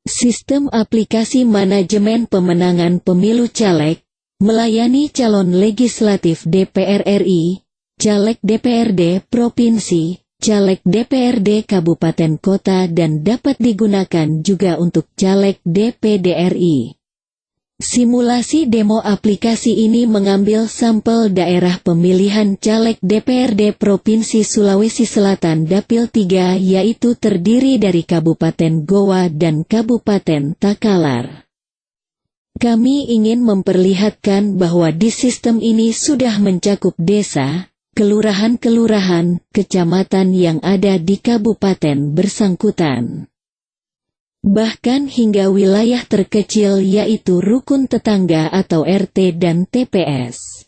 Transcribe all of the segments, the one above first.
Sistem aplikasi manajemen pemenangan pemilu caleg, melayani calon legislatif DPR RI, caleg DPRD Provinsi, caleg DPRD Kabupaten Kota dan dapat digunakan juga untuk caleg DPD RI. Simulasi demo aplikasi ini mengambil sampel daerah pemilihan caleg DPRD Provinsi Sulawesi Selatan Dapil 3 yaitu terdiri dari Kabupaten Goa dan Kabupaten Takalar. Kami ingin memperlihatkan bahwa di sistem ini sudah mencakup desa, kelurahan-kelurahan, kecamatan yang ada di kabupaten bersangkutan. Bahkan hingga wilayah terkecil yaitu rukun tetangga atau RT dan TPS.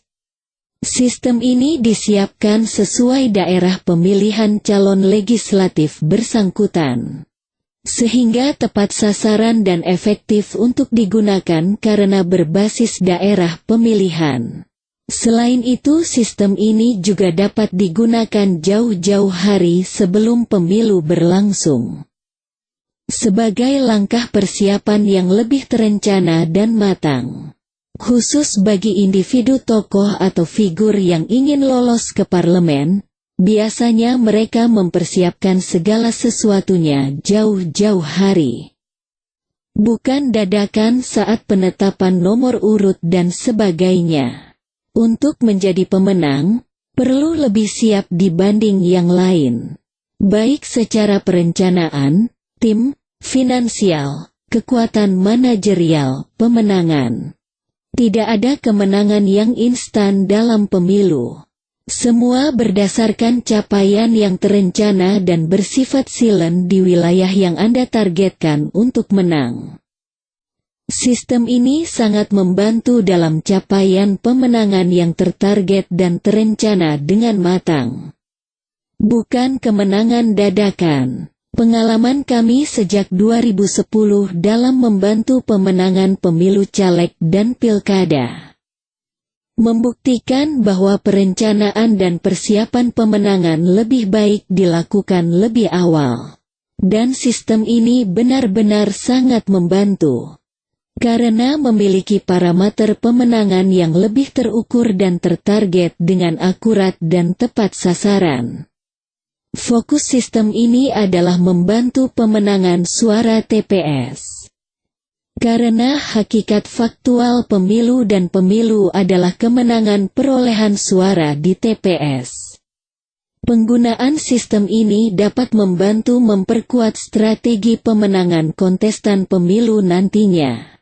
Sistem ini disiapkan sesuai daerah pemilihan calon legislatif bersangkutan, sehingga tepat sasaran dan efektif untuk digunakan karena berbasis daerah pemilihan. Selain itu sistem ini juga dapat digunakan jauh-jauh hari sebelum pemilu berlangsung, sebagai langkah persiapan yang lebih terencana dan matang. Khusus bagi individu tokoh atau figur yang ingin lolos ke parlemen, biasanya mereka mempersiapkan segala sesuatunya jauh-jauh hari. Bukan dadakan saat penetapan nomor urut dan sebagainya. Untuk menjadi pemenang, perlu lebih siap dibanding yang lain, baik secara perencanaan, tim, finansial, kekuatan manajerial, pemenangan. Tidak ada kemenangan yang instan dalam pemilu. Semua berdasarkan capaian yang terencana dan bersifat silent di wilayah yang Anda targetkan untuk menang. Sistem ini sangat membantu dalam capaian pemenangan yang tertarget dan terencana dengan matang. Bukan kemenangan dadakan. Pengalaman kami sejak 2010 dalam membantu pemenangan pemilu caleg dan pilkada membuktikan bahwa perencanaan dan persiapan pemenangan lebih baik dilakukan lebih awal. Dan sistem ini benar-benar sangat membantu, karena memiliki parameter pemenangan yang lebih terukur dan tertarget dengan akurat dan tepat sasaran. Fokus sistem ini adalah membantu pemenangan suara TPS. Karena hakikat faktual pemilu dan pemilu adalah kemenangan perolehan suara di TPS. Penggunaan sistem ini dapat membantu memperkuat strategi pemenangan kontestan pemilu nantinya.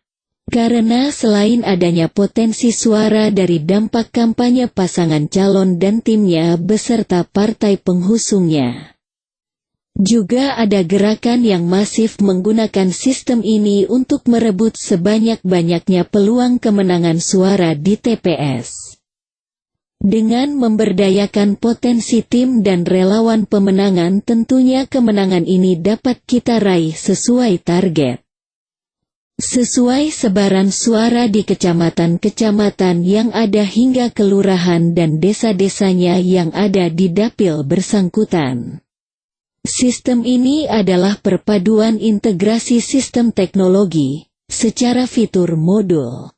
Karena selain adanya potensi suara dari dampak kampanye pasangan calon dan timnya beserta partai penghusungnya, juga ada gerakan yang masif menggunakan sistem ini untuk merebut sebanyak-banyaknya peluang kemenangan suara di TPS. Dengan memberdayakan potensi tim dan relawan pemenangan, tentunya kemenangan ini dapat kita raih sesuai target. Sesuai sebaran suara di kecamatan-kecamatan yang ada hingga kelurahan dan desa-desanya yang ada di dapil bersangkutan. Sistem ini adalah perpaduan integrasi sistem teknologi, secara fitur modul,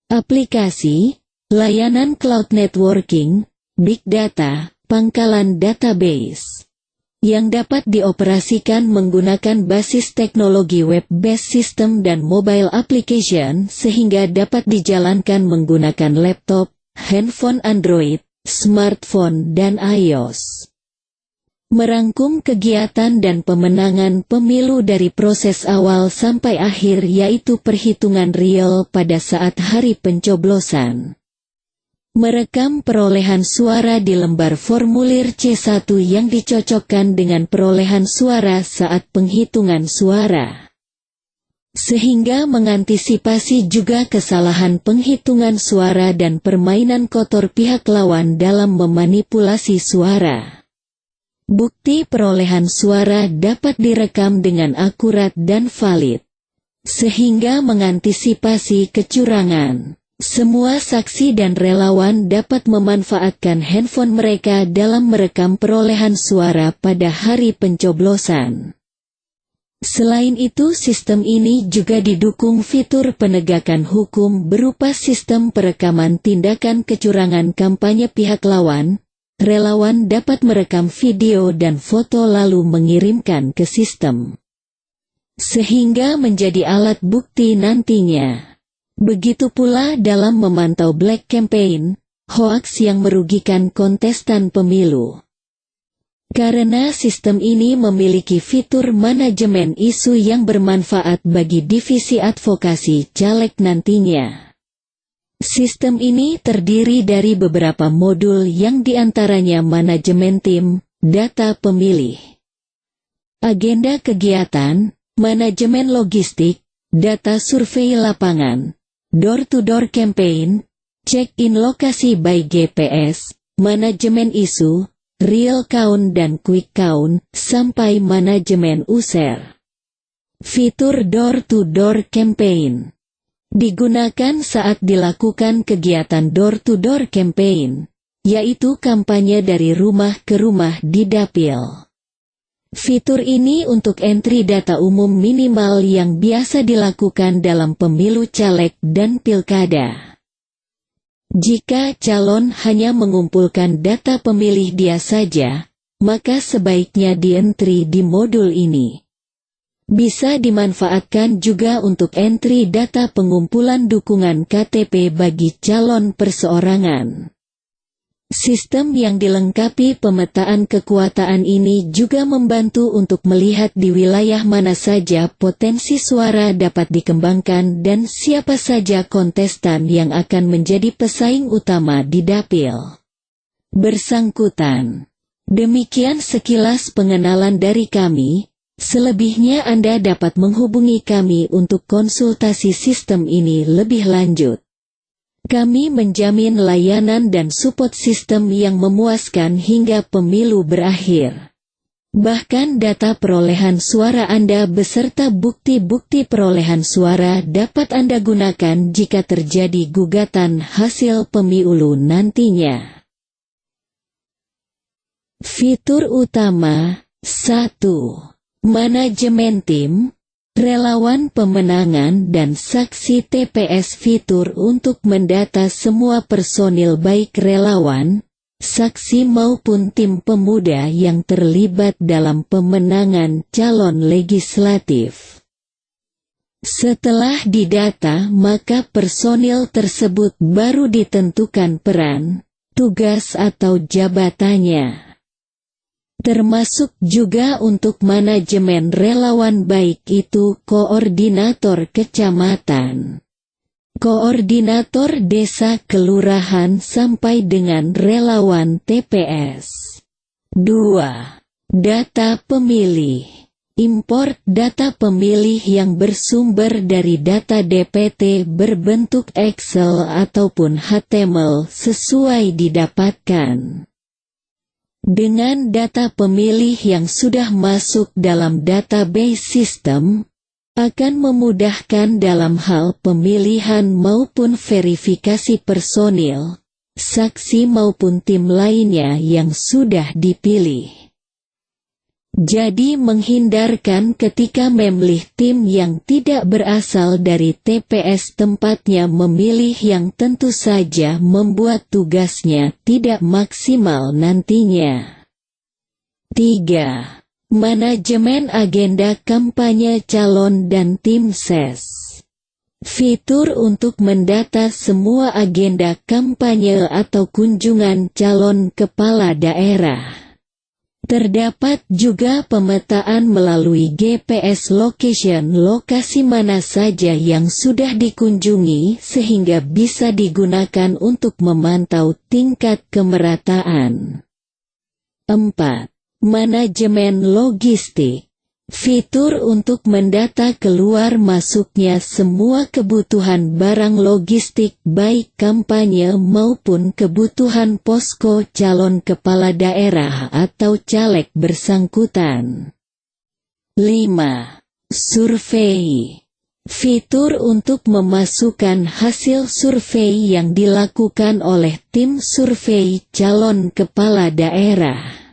aplikasi, layanan cloud networking, big data, pangkalan database, yang dapat dioperasikan menggunakan basis teknologi web-based system dan mobile application sehingga dapat dijalankan menggunakan laptop, handphone Android, smartphone dan iOS. Merangkum kegiatan dan pemenangan pemilu dari proses awal sampai akhir yaitu perhitungan real pada saat hari pencoblosan. Merekam perolehan suara di lembar formulir C1 yang dicocokkan dengan perolehan suara saat penghitungan suara, sehingga mengantisipasi juga kesalahan penghitungan suara dan permainan kotor pihak lawan dalam memanipulasi suara. Bukti perolehan suara dapat direkam dengan akurat dan valid, sehingga mengantisipasi kecurangan. Semua saksi dan relawan dapat memanfaatkan handphone mereka dalam merekam perolehan suara pada hari pencoblosan. Selain itu, sistem ini juga didukung fitur penegakan hukum berupa sistem perekaman tindakan kecurangan kampanye pihak lawan. Relawan dapat merekam video dan foto lalu mengirimkan ke sistem, sehingga menjadi alat bukti nantinya. Begitu pula dalam memantau black campaign, hoaks yang merugikan kontestan pemilu. Karena sistem ini memiliki fitur manajemen isu yang bermanfaat bagi divisi advokasi caleg nantinya. Sistem ini terdiri dari beberapa modul yang diantaranya manajemen tim, data pemilih, agenda kegiatan, manajemen logistik, data survei lapangan, door-to-door campaign, check-in lokasi by GPS, manajemen isu, real count dan quick count, sampai manajemen user. Fitur door-to-door campaign digunakan saat dilakukan kegiatan door-to-door campaign, yaitu kampanye dari rumah ke rumah di dapil. Fitur ini untuk entry data umum minimal yang biasa dilakukan dalam pemilu caleg dan pilkada. Jika calon hanya mengumpulkan data pemilih dia saja, maka sebaiknya di-entry di modul ini. Bisa dimanfaatkan juga untuk entry data pengumpulan dukungan KTP bagi calon perseorangan. Sistem yang dilengkapi pemetaan kekuasaan ini juga membantu untuk melihat di wilayah mana saja potensi suara dapat dikembangkan dan siapa saja kontestan yang akan menjadi pesaing utama di dapil bersangkutan. Demikian sekilas pengenalan dari kami. Selebihnya Anda dapat menghubungi kami untuk konsultasi sistem ini lebih lanjut. Kami menjamin layanan dan support sistem yang memuaskan hingga pemilu berakhir. Bahkan data perolehan suara Anda beserta bukti-bukti perolehan suara dapat Anda gunakan jika terjadi gugatan hasil pemilu nantinya. Fitur utama 1. Manajemen tim, relawan pemenangan dan saksi TPS. Fitur untuk mendata semua personil baik relawan, saksi maupun tim pemuda yang terlibat dalam pemenangan calon legislatif. Setelah didata, maka personil tersebut baru ditentukan peran, tugas atau jabatannya. Termasuk juga untuk manajemen relawan baik itu koordinator kecamatan, koordinator desa kelurahan sampai dengan relawan TPS. 2. Data pemilih. Import data pemilih yang bersumber dari data DPT berbentuk Excel ataupun HTML sesuai didapatkan. Dengan data pemilih yang sudah masuk dalam database sistem, akan memudahkan dalam hal pemilihan maupun verifikasi personil, saksi maupun tim lainnya yang sudah dipilih. Jadi menghindarkan ketika memilih tim yang tidak berasal dari TPS tempatnya memilih yang tentu saja membuat tugasnya tidak maksimal nantinya. 3. Manajemen agenda kampanye calon dan tim ses. Fitur untuk mendata semua agenda kampanye atau kunjungan calon kepala daerah. Terdapat juga pemetaan melalui GPS location lokasi mana saja yang sudah dikunjungi sehingga bisa digunakan untuk memantau tingkat kemerataan. 4. Manajemen logistik. Fitur untuk mendata keluar masuknya semua kebutuhan barang logistik baik kampanye maupun kebutuhan posko calon kepala daerah atau caleg bersangkutan. 5. Survei. Fitur untuk memasukkan hasil survei yang dilakukan oleh tim survei calon kepala daerah.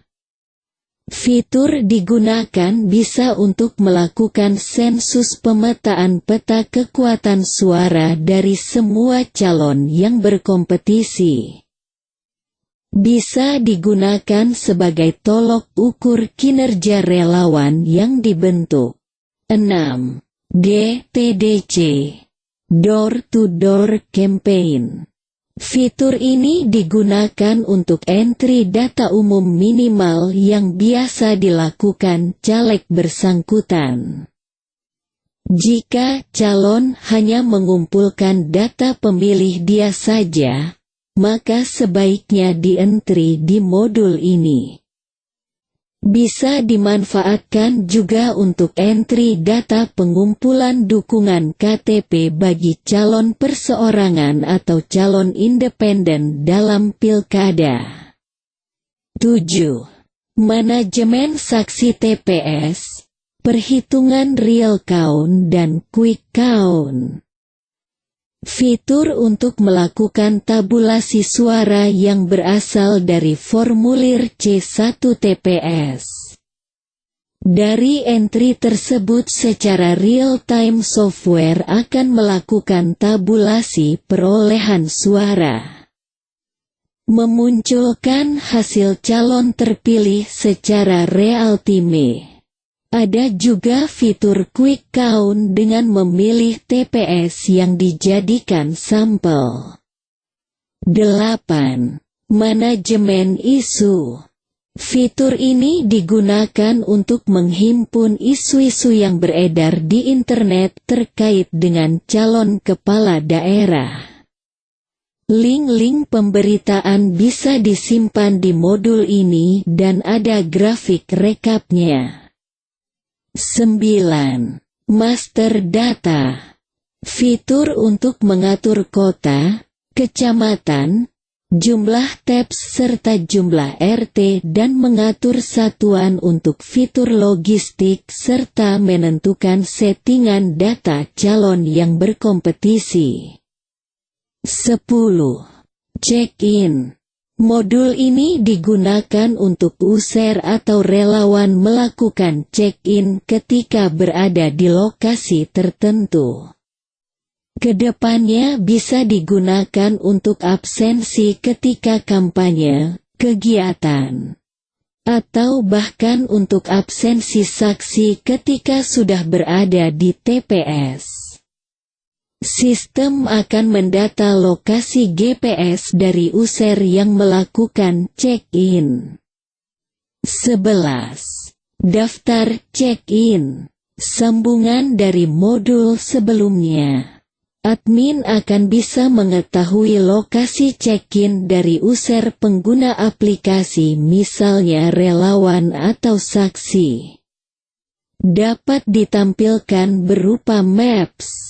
Fitur digunakan bisa untuk melakukan sensus pemetaan peta kekuatan suara dari semua calon yang berkompetisi. Bisa digunakan sebagai tolok ukur kinerja relawan yang dibentuk. 6. DTDC Door-to-Door Campaign. Fitur ini digunakan untuk entry data umum minimal yang biasa dilakukan caleg bersangkutan. Jika calon hanya mengumpulkan data pemilih dia saja, maka sebaiknya di-entry di modul ini. Bisa dimanfaatkan juga untuk entry data pengumpulan dukungan KTP bagi calon perseorangan atau calon independen dalam pilkada. 7. Manajemen saksi TPS, perhitungan real count dan quick count. Fitur untuk melakukan tabulasi suara yang berasal dari formulir C1 TPS. Dari entry tersebut secara real-time software akan melakukan tabulasi perolehan suara. Memunculkan hasil calon terpilih secara real-time. Ada juga fitur quick count dengan memilih TPS yang dijadikan sampel. 8. Manajemen isu. Fitur ini digunakan untuk menghimpun isu-isu yang beredar di internet terkait dengan calon kepala daerah. Link-link pemberitaan bisa disimpan di modul ini dan ada grafik rekapnya. 9. Master Data. Fitur untuk mengatur kota, kecamatan, jumlah TAPS serta jumlah RT dan mengatur satuan untuk fitur logistik serta menentukan settingan data calon yang berkompetisi. 10. Check-in. Modul ini digunakan untuk user atau relawan melakukan check-in ketika berada di lokasi tertentu. Kedepannya bisa digunakan untuk absensi ketika kampanye, kegiatan, atau bahkan untuk absensi saksi ketika sudah berada di TPS. Sistem akan mendata lokasi GPS dari user yang melakukan check-in. 11. Daftar check-in. Sambungan dari modul sebelumnya. Admin akan bisa mengetahui lokasi check-in dari user pengguna aplikasi, misalnya relawan atau saksi. Dapat ditampilkan berupa maps.